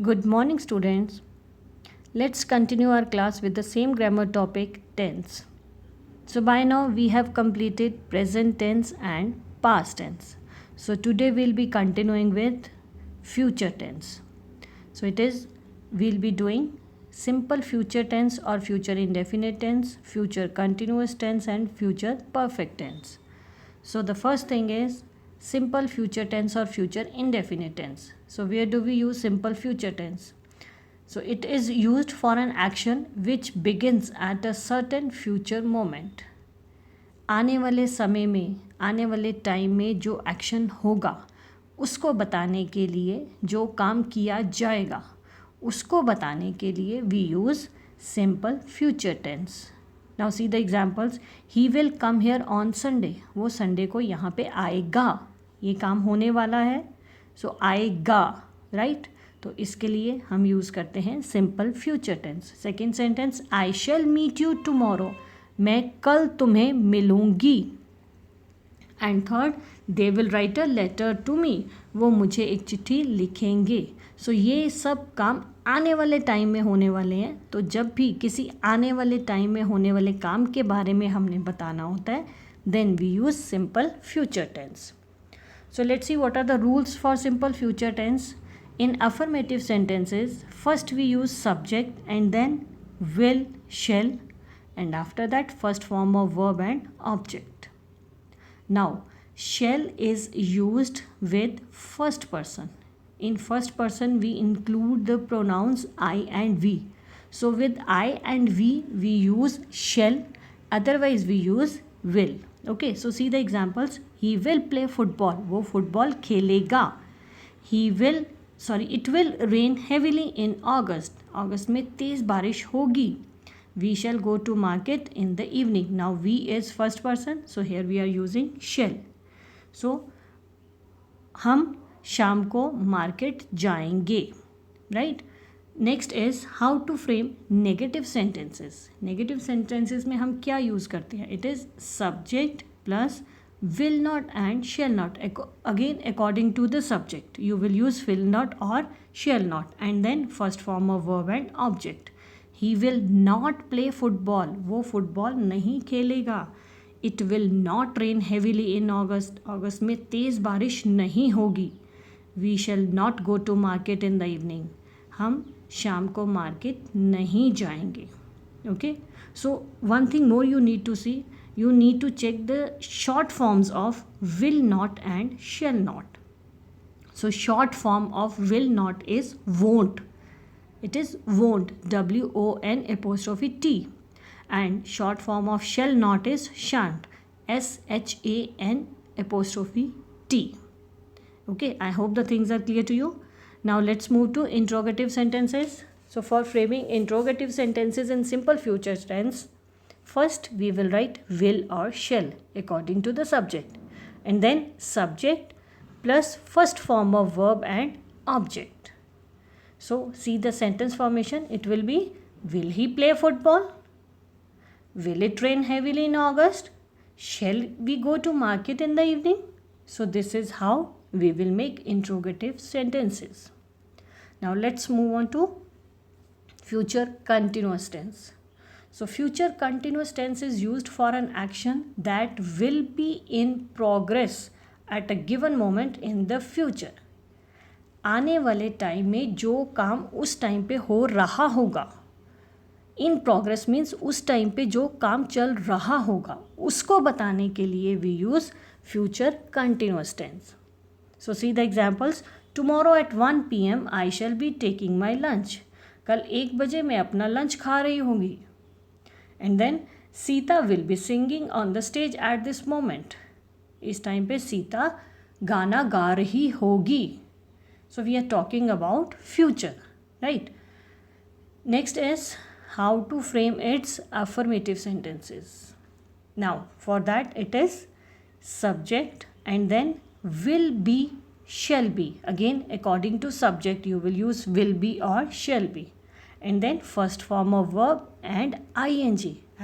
Good morning, students. Let's continue our class with the same grammar topic, tense. So, by now we have completed present tense and past tense. So, today we'll be continuing with future tense. So, we'll be doing simple future tense or future indefinite tense, future continuous tense, and future perfect tense. So the first thing is simple future tense or future indefinite tense. So where do we use simple future tense? So it is used for an action which begins at a certain future moment. आने वाले समय में, आने वाले time में जो action होगा उसको बताने के लिए, जो काम किया जाएगा उसको बताने के लिए we use simple future tense. Now see the examples. He will come here on Sunday. वो संडे को यहाँ पे आएगा. ये काम होने वाला है. सो आएगा, राइट. तो इसके लिए हम यूज़ करते हैं simple future tense. Second sentence, I shall meet you tomorrow. मैं कल तुम्हें मिलूँगी. And third, they will write a letter to me. वो मुझे एक चिट्ठी लिखेंगे. सो ये सब काम आने वाले टाइम में होने वाले हैं. तो जब भी किसी आने वाले टाइम में होने वाले काम के बारे में हमने बताना होता है, then we use simple future tense. So let's see what are the rules for simple future tense. In affirmative sentences, first we use subject and then will, shall, and after that first form of verb and object. Now, shall is used with first person. In first person, we include the pronouns I and we. So, with I and we use shall, otherwise, we use will. Okay, so see the examples. He will play football. वो football खेलेगा. It will rain heavily in August. August में तेज़ बारिश होगी. We shall go to market in the evening. Now we is first person, so here we are using shall. So हम शाम को market जाएंगे, right. Next is how to frame negative sentences. Negative sentences में हम क्या use करते हैं? It is subject plus will not and shall not. Again, according to the subject, you will use will not or shall not, and then first form of verb and object. He will not play football. वो football नहीं खेलेगा. It will not rain heavily in August. अगस्त में तेज़ बारिश नहीं होगी. We shall not go to market in the evening. हम शाम को मार्केट नहीं जाएंगे. Okay, so one thing more you need to see. You need to check the short forms of will not and shall not. So short form of will not is won't. It is won't, WON apostrophe T. And short form of shall not is shan't, SHAN apostrophe T. Okay, I hope the things are clear to you. Now let's move to interrogative sentences. So for framing interrogative sentences in simple future tense, first we will write will or shall according to the subject, and then subject plus first form of verb and object. So see the sentence formation. It will be, will he play football? Will it rain heavily in August? Shall we go to market in the evening? So this is how we will make interrogative sentences. Now let's move on to future continuous tense. So future continuous tense is used for an action that will be in progress at a given moment in the future. आने वाले time में जो काम उस time पे हो रहा होगा. इन प्रोग्रेस मीन्स उस टाइम पे जो काम चल रहा होगा उसको बताने के लिए we use future continuous tense. So see the examples. Tomorrow at 1 PM I shall be taking my lunch. कल 1 बजे मैं अपना लंच खा रही होंगी. And then Sita will be singing on the stage at this moment. इस टाइम पे सीता गाना गा रही होगी. So we are talking about future, right. Next is how to frame its affirmative sentences. Now for that it is subject and then will be, shall be. Again, according to subject, you will use will be or shall be. And then first form of verb and ing.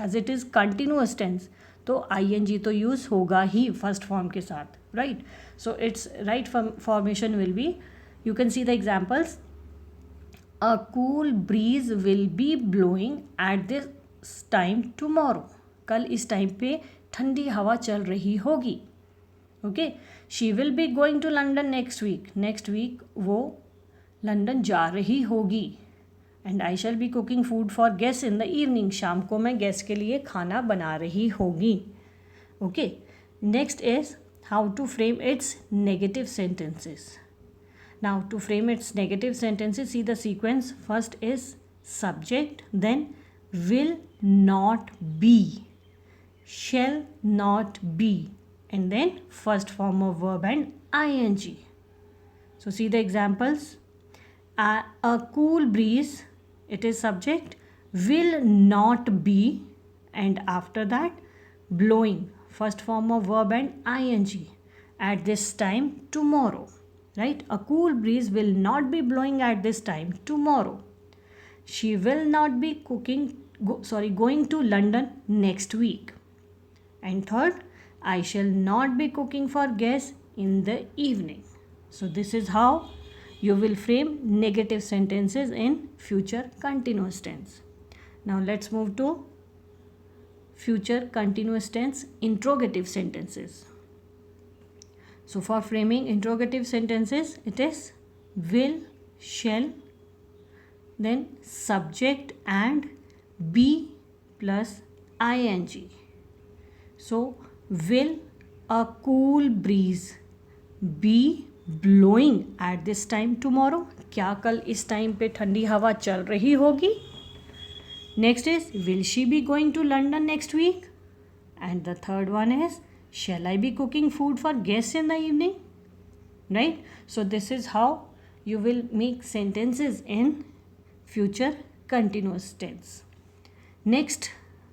As it is continuous tense, तो ing तो use होगा ही first form के साथ, right? So its right formation will be, you can see the examples. A cool breeze will be blowing at this time tomorrow. कल इस time पे ठंडी हवा चल रही होगी. Okay. She will be going to London next week. Next week वो London जा रही होगी. And I shall be cooking food for guest in the evening. शाम को मैं गेस्ट के लिए खाना बना रही होगी. Okay. Next is how to frame its negative sentences. Now to frame its negative sentences, see the sequence. First is subject, then will not be, shall not be, and then first form of verb and ing. So see the examples. A cool breeze, it is subject, will not be, and after that blowing, first form of verb and ing, at this time tomorrow, right? A cool breeze will not be blowing at this time tomorrow. She will not be going to London next week. And third, I shall not be cooking for guests in the evening. So this is how you will frame negative sentences in future continuous tense. Now let's move to future continuous tense interrogative sentences. So for framing interrogative sentences, it is will, shall, then subject and be plus ing. So will a cool breeze be blowing at this time tomorrow? क्या कल इस time पे ठंडी हवा चल रही होगी? Next is, will she be going to London next week? And the third one is, shall I be cooking food for guests in the evening? Right? So this is how you will make sentences in future continuous tense. Next,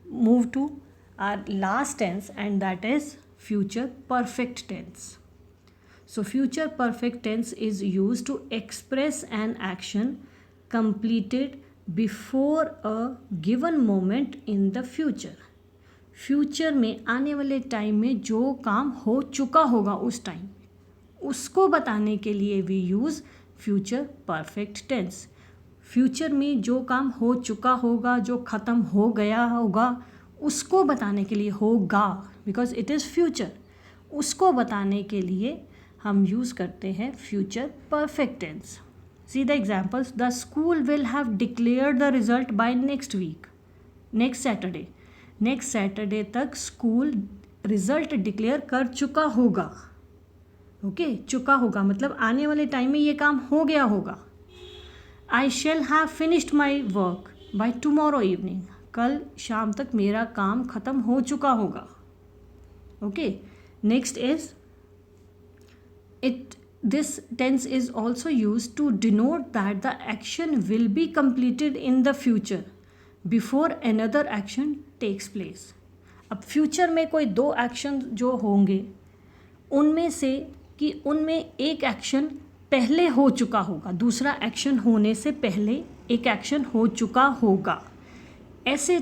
move to our last tense, and that is future perfect tense. So future perfect tense is used to express an action completed before a given moment in the future. Future में आने वाले time में जो काम हो चुका होगा उस टाइम, उसको बताने के लिए we use future perfect tense. Future में जो काम हो चुका होगा, जो ख़त्म हो गया होगा, उसको बताने के लिए होगा, बिकॉज इट इज़ फ्यूचर, उसको बताने के लिए हम यूज़ करते हैं future perfect tense. See the examples. The school will have declared the result by next week. Next Saturday. Next Saturday तक स्कूल रिजल्ट डिक्लेयर कर चुका होगा. ओके, चुका होगा मतलब आने वाले टाइम में ये काम हो गया होगा. I shall have finished my work by tomorrow evening. कल शाम तक मेरा काम ख़त्म हो चुका होगा. Okay. Next is this tense is also used to denote that the action will be completed in the future before another action takes place. अब फ्यूचर में कोई दो एक्शन जो होंगे उनमें से कि उनमें एक एक्शन पहले हो चुका होगा, दूसरा एक्शन होने से पहले एक एक्शन हो चुका होगा. ऐसे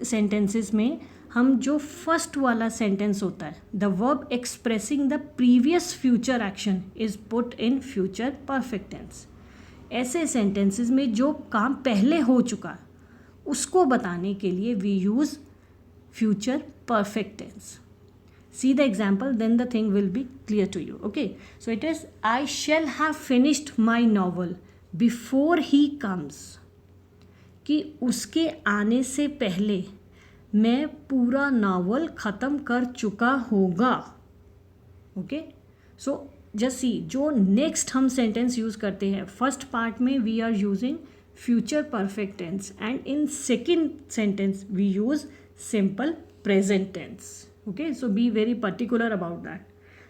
सेंटेंसेस में हम जो फर्स्ट वाला सेंटेंस होता है, the verb expressing the previous future action is put in future perfect tense. ऐसे सेंटेंसेस में जो काम पहले हो चुका उसको बताने के लिए we use future perfect tense. See the example, then the thing will be clear to you. Okay, so it is, I shall have finished my novel before he comes. कि उसके आने से पहले मैं पूरा नावल ख़त्म कर चुका होगा. ओके, सो जस्ट सी, जो नेक्स्ट हम सेंटेंस यूज़ करते हैं फर्स्ट पार्ट में we are using future perfect tense, and in second sentence we use simple present tense. Okay, so be very particular about that.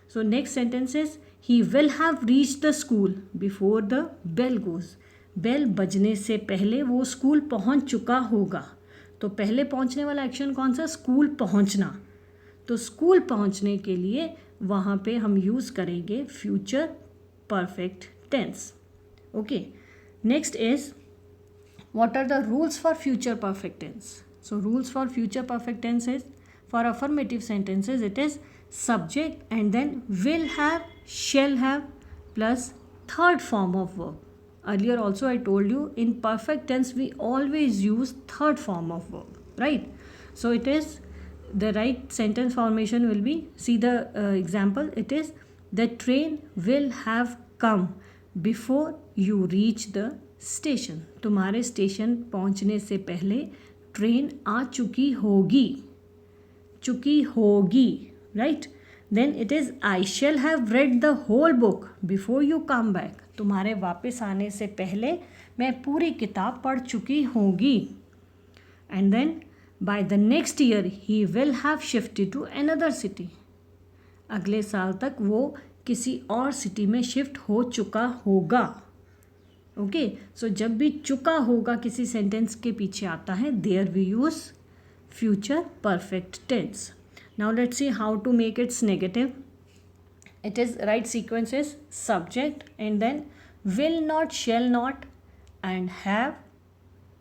So next sentence is, he will have reached the school before the bell goes. Bell बजने से पहले वो school पहुंच चुका होगा. तो पहले पहुंचने वाला एक्शन कौन सा? स्कूल पहुंचना. तो स्कूल पहुंचने के लिए वहाँ पे हम यूज़ करेंगे future perfect tense. Okay, next is, what are the rules for future perfect tense? So rules for future perfect tense is, for affirmative sentences it is subject and then will have, shall have plus third form of verb. earlier also I told you, in perfect tense we always use third form of verb, right? So it is, the right sentence formation will be, see the example, it is the train will have come before you reach the station. तुम्हारे station पहुंचने से पहले train आ चुकी होगी, right? Then it is I shall have read the whole book before you come back. तुम्हारे वापस आने से पहले मैं पूरी किताब पढ़ चुकी होगी. And then by the next year he will have shifted to another city. अगले साल तक वो किसी और सिटी में शिफ्ट हो चुका होगा. ओके, सो जब भी चुका होगा किसी सेंटेंस के पीछे आता है, there we use future perfect tense. Now let's see how to make its negative. It is, right sequence is subject and then will not, shall not and have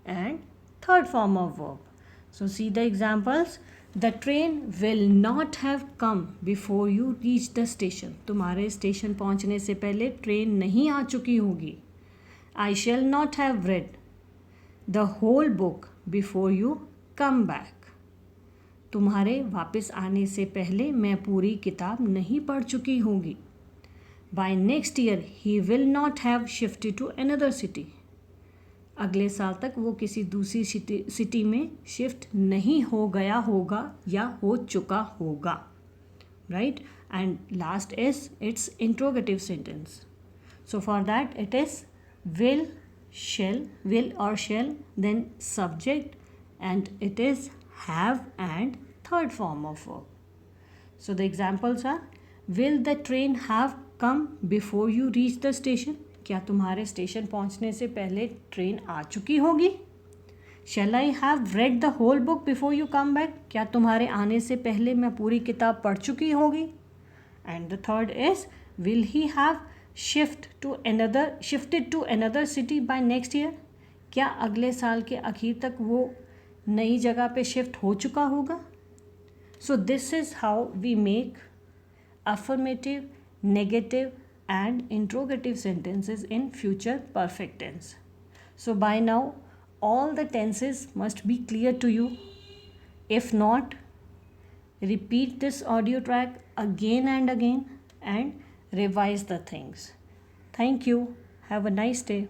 and third form of verb. So see the examples. The train will not have come before you reach the station. तुम्हारे station पहुंचने से पहले train नहीं आ चुकी होगी. I shall not have read the whole book before you come back. तुम्हारे वापस आने से पहले मैं पूरी किताब नहीं पढ़ चुकी होगी. By next year he will not have shifted to another city. अगले साल तक वो किसी दूसरी सिटी में शिफ्ट नहीं हो गया होगा या हो चुका होगा. Right? And last is its interrogative sentence. So for that it is will, shall, will or shall, then subject, and it is have and third form of verb. So the examples are, will the train have come before you reach the station? क्या तुम्हारे station पहुंचने से पहले train आ चुकी होगी? Shall I have read the whole book before you come back? क्या तुम्हारे आने से पहले मैं पूरी किताब पढ़ चुकी होगी? And the third is, will he have shifted to another city by next year? क्या अगले साल के आखिर तक वो नई जगह पे शिफ्ट हो चुका होगा? So this is how we make affirmative, negative and interrogative sentences in future perfect tense. So by now all the tenses must be clear to you. If not, repeat this audio track again and again and revise the things. Thank you. Have a nice day.